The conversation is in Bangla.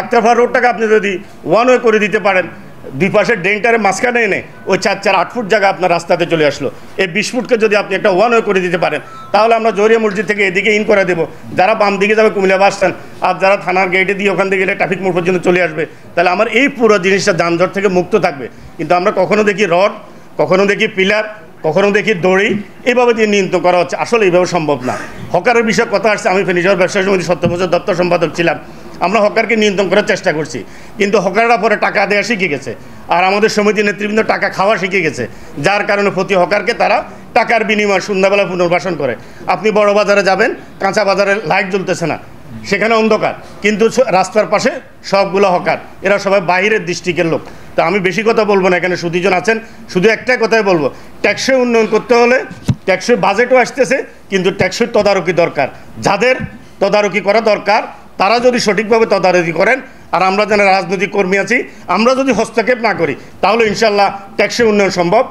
আক্তারফা রোডটাকে আপনি যদি ওয়ান ওয়ে করে দিতে পারেন, দুই পাশের ড্রেনটারে মাঝখানে এনে ওই 4-8 ফুট জায়গা আপনার রাস্তাতে চলে আসলো, এই 20 ফুটকে যদি আপনি একটা ওয়ান ওয়ে করে দিতে পারেন, তাহলে আমরা জহরিয়া মসজিদ থেকে এদিকে ইন করে দেবো। যারা বাম দিকে যাবে কুমিল্লা বাস স্ট্যান্ড, আর যারা থানার গেটে দিয়ে ওখান থেকে গেলে ট্রাফিক মোড় পর্যন্ত চলে আসবে, তাহলে আমার এই পুরো জিনিসটা যানজট থেকে মুক্ত থাকবে। কিন্তু আমরা কখনো দেখি রড, কখনো দেখি পিলার, কখনো দেখি দড়ি, এইভাবে দিয়ে নিয়ন্ত্রণ করা হচ্ছে। আসলে এইভাবে সম্ভব না। হকারের বিষয়ে কথা আসছে, আমি ফেনীশহর ব্যবসায়ী সমিতি 7 বছর দপ্তর সম্পাদক ছিলাম। আমরা হকারকে নিয়ন্ত্রণ করার চেষ্টা করছি, কিন্তু হকাররা পরে টাকা দেওয়া শিখে গেছে, আর আমাদের সমিতির নেতৃবৃন্দ টাকা খাওয়া শিখে গেছে, যার কারণে প্রতি হকারকে তারা টাকার বিনিময়ে সন্ধ্যাবেলা পুনর্বাসন করে। আপনি বড় বাজারে যাবেন, কাঁচা বাজারে লাইট জ্বলতেছে না, সেখানে অন্ধকার, কিন্তু রাস্তার পাশে সবগুলো হকার, এরা সবাই বাইরের ডিস্ট্রিক্টের লোক। তো আমি বেশি কথা বলবো না, এখানে সুদীজন আছেন, শুধু একটাই কথাই বলবো, ট্যাক্সের উন্নয়ন করতে হলে ট্যাক্সের বাজেটও আসতেছে, কিন্তু ট্যাক্সের তদারকি দরকার। যাদের তদারকি করা দরকার তারা যদি সঠিকভাবে তদারকি করেন, আর আমরা যারা রাজনৈতিক কর্মী আছি, আমরা যদি হস্তক্ষেপ না করি, তাহলে ইনশাল্লাহ ট্যাক্সের উন্নয়ন সম্ভব।